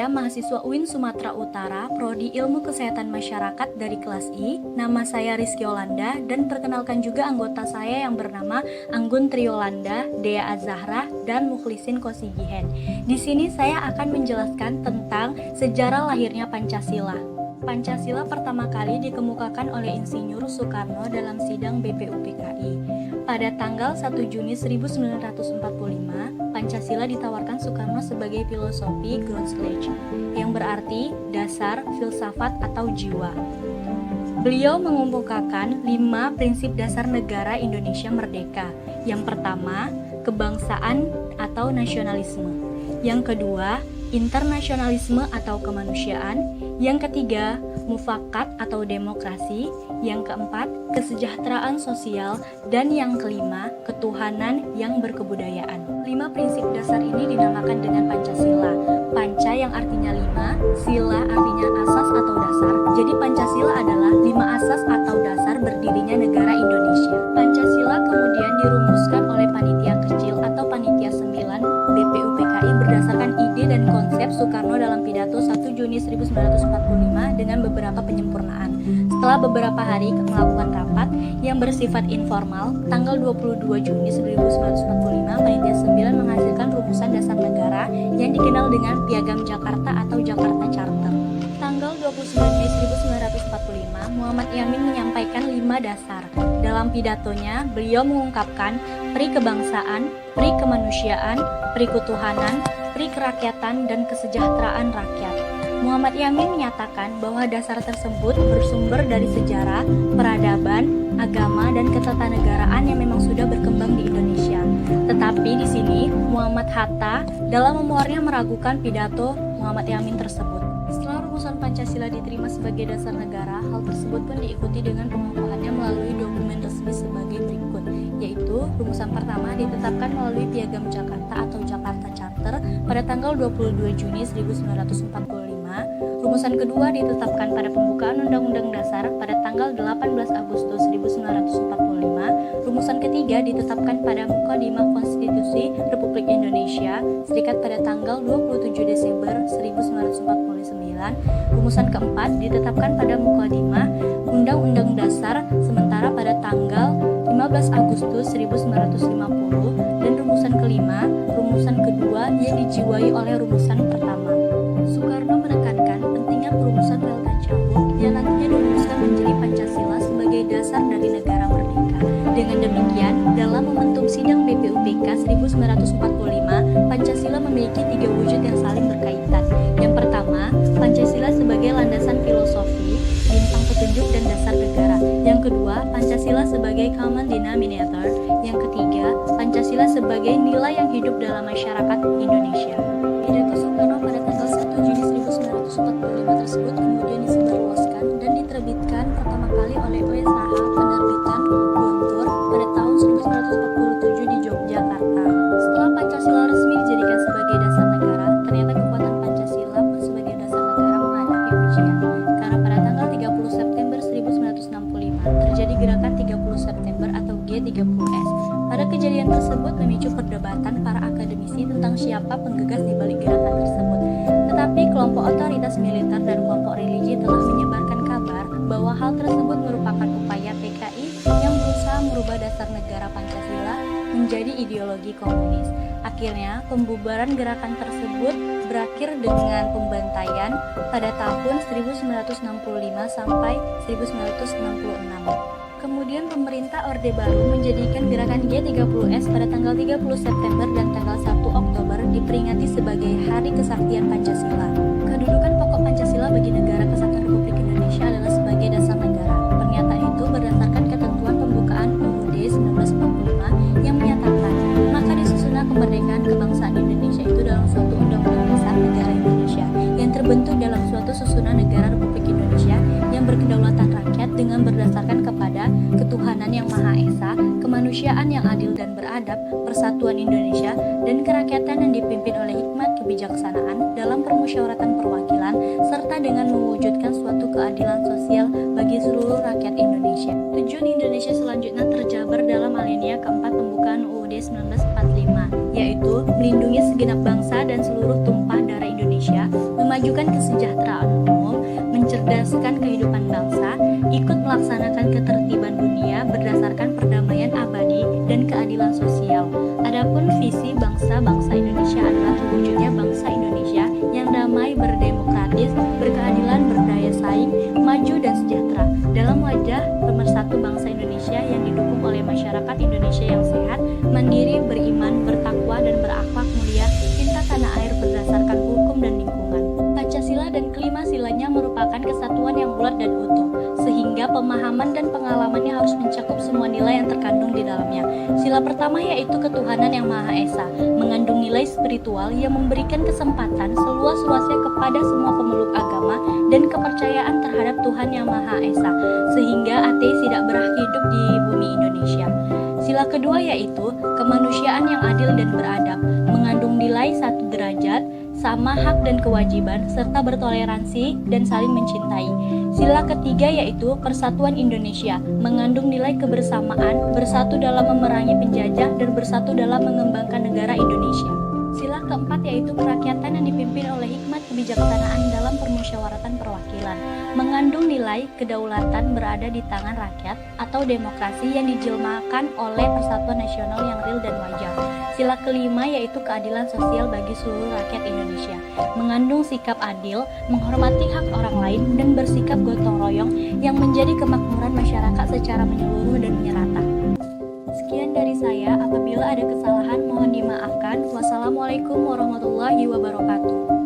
saya mahasiswa UIN Sumatera Utara, Prodi Ilmu Kesehatan Masyarakat dari kelas I. Nama saya Rizky Yolanda dan perkenalkan juga anggota saya yang bernama Anggun Triyolanda, Dea Azahra, dan Mukhlisin Kosigihen. Di sini saya akan menjelaskan tentang sejarah lahirnya Pancasila. Pancasila pertama kali dikemukakan oleh Insinyur Soekarno dalam sidang BPUPKI. Pada tanggal 1 Juni 1945, Pancasila ditawarkan Soekarno sebagai filosofi Grundslage, yang berarti dasar, filsafat, atau jiwa. Beliau mengemukakan 5 prinsip dasar negara Indonesia merdeka. Yang pertama, kebangsaan atau nasionalisme. Yang kedua, internasionalisme atau kemanusiaan. Yang ketiga, mufakat atau demokrasi. Yang keempat, kesejahteraan sosial. Dan yang kelima, ketuhanan yang berkebudayaan. 5 prinsip dasar ini dinamakan dengan Pancasila. Panca yang artinya 5, sila artinya asas atau dasar. Jadi Pancasila adalah 5 asas atau dasar berdirinya negara Indonesia. Pancasila kemudian dirumuskan oleh panitia kecil atau panitia 9 BPUPKI berdasarkan ide dan konsep Soekarno dalam pidato 1 Juni 1945 dengan beberapa penyempurnaan. Setelah beberapa hari melakukan rapat yang bersifat informal, tanggal 22 Juni 1945 panitia 9 menghasilkan rumusan dasar negara yang dikenal dengan Piagam Jakarta atau Jakarta Charter. Tanggal 29 Mei 1945, Muhammad Yamin menyampaikan 5 dasar. Dalam pidatonya, beliau mengungkapkan pri kebangsaan, pri kemanusiaan, pri ketuhanan, pri kerakyatan, dan kesejahteraan rakyat. Muhammad Yamin menyatakan bahwa dasar tersebut bersumber dari sejarah, peradaban, agama, dan ketatanegaraan yang memang sudah berkembang di Indonesia. Tetapi di sini, Muhammad Hatta dalam memuarnya meragukan pidato Muhammad Yamin tersebut. Setelah rumusan Pancasila diterima sebagai dasar negara, hal tersebut pun diikuti dengan pengukuhannya melalui dokumen resmi sebagai berikut, yaitu rumusan pertama ditetapkan melalui Piagam Jakarta atau Jakarta Charter pada tanggal 22 Juni 1945. Rumusan kedua ditetapkan pada pembukaan Undang-Undang Dasar pada tanggal 18 Agustus 1945. Rumusan ketiga ditetapkan pada Mukadimah Konstitusi Republik Indonesia Serikat pada tanggal 27 Desember 1949. Rumusan keempat ditetapkan pada Mukadimah Undang-Undang Dasar sementara pada tanggal 15 Agustus 1950, dan rumusan kelima, rumusan kedua yang dijiwai oleh rumusan pertama. Soekarno menekankan pentingnya perumusan Weltan Cambuk yang nantinya dirumuskan menjadi Pancasila sebagai dasar dari negara merdeka. Dengan demikian, dalam momentum sidang BPUPK 1945, Pancasila memiliki 3 wujud yang saling berkaitan. Yang pertama, Pancasila sebagai landasan filosofi, bintang petunjuk dan dasar negara. Yang kedua, Pancasila sebagai common denominator. Yang ketiga, Pancasila sebagai nilai yang hidup dalam masyarakat Indonesia. Pidato Soekarno pada tanggal 1 Juni 1945 tersebut kemudian disebarluaskan dan diterbitkan pertama kali oleh OSRH Penerbitan Guntur pada tahun 1947 di Yogyakarta. Setelah Pancasila resmi dijadikan sebagai dasar negara, ternyata kekuatan Pancasila pun sebagai dasar negara menghadapi ujian. Karena pada tanggal 30 September 1965 terjadi gerakan 30 September atau G30S. Pada kejadian tersebut memicu perdebatan para akademisi tentang siapa penggegas di balik gerakan tersebut. Tetapi kelompok otoritas militer dan kelompok religi telah menyebarkan kabar bahwa hal tersebut merupakan upaya PKI yang berusaha merubah dasar negara Pancasila menjadi ideologi komunis. Akhirnya, pembubaran gerakan tersebut berakhir dengan pembantaian pada tahun 1965 sampai 1966. Kemudian pemerintah Orde Baru menjadikan gerakan G30S pada tanggal 30 September dan tanggal 1 Oktober diperingati sebagai Hari Kesaktian Pancasila. Kedudukan pokok Pancasila bagi Negara Kesatuan Republik Indonesia adalah sebagai dasar negara. Pernyataan itu berdasarkan ketentuan pembukaan UUD 1945 yang menyatakan, maka disusunlah kemerdekaan kebangsaan Indonesia itu dalam suatu undang-undang dasar negara Indonesia yang terbentuk dalam suatu susunan negara Republik Indonesia yang berkedaulatan rakyat dengan berdasarkan kepada ketuhanan yang Maha Esa, kemanusiaan yang adil dan beradab, persatuan Indonesia, dan kerakyatan yang dipimpin oleh hikmat kebijaksanaan dalam permusyawaratan perwakilan, serta dengan mewujudkan suatu keadilan sosial bagi seluruh rakyat Indonesia. Tujuan Indonesia selanjutnya terjabar dalam alinea keempat pembukaan UUD 1945, yaitu melindungi segenap bangsa dan seluruh tumpah darah Indonesia, memajukan kesejahteraan umum, mencerdaskan kehidupan bangsa, ikut melaksanakan ketertiban dunia berdasarkan perdamaian abadi dan keadilan sosial. Adapun visi bangsa Indonesia adalah terwujudnya bangsa Indonesia yang damai, berdemokratis, berkeadilan, berdaya saing, maju dan sejahtera dalam wajah pemersatu bangsa Indonesia yang didukung oleh masyarakat Indonesia yang sehat, mandiri, beriman, bertakwa dan berakhlak mulia, cinta tanah air berdasarkan hukum dan lingkungan. Pancasila dan kelima silanya merupakan kesatuan yang bulat dan utuh, sehingga pemahaman dan pengalamannya harus mencakup semua nilai yang terkandung di dalamnya. Sila pertama yaitu ketuhanan yang Maha Esa, mengandung nilai spiritual yang memberikan kesempatan seluas-luasnya kepada semua pemeluk agama dan kepercayaan terhadap Tuhan yang Maha Esa, sehingga ateis tidak berhak hidup di bumi Indonesia. Sila kedua yaitu kemanusiaan yang adil dan beradab, mengandung nilai satu derajat, sama hak dan kewajiban, serta bertoleransi dan saling mencintai. Sila ketiga yaitu persatuan Indonesia, mengandung nilai kebersamaan, bersatu dalam memerangi penjajah dan bersatu dalam mengembangkan negara Indonesia. Sila keempat yaitu kerakyatan yang dipimpin oleh hikmat kebijaksanaan dalam permusyawaratan perwakilan, mengandung nilai kedaulatan berada di tangan rakyat atau demokrasi yang dijelmakan oleh persatuan nasional yang real dan wajar. Sila kelima yaitu keadilan sosial bagi seluruh rakyat Indonesia, mengandung sikap adil, menghormati hak orang lain, dan bersikap gotong royong yang menjadi kemakmuran masyarakat secara menyeluruh dan merata. Sekian dari saya, apabila ada kesalahan mohon dimaafkan. Wassalamualaikum warahmatullahi wabarakatuh.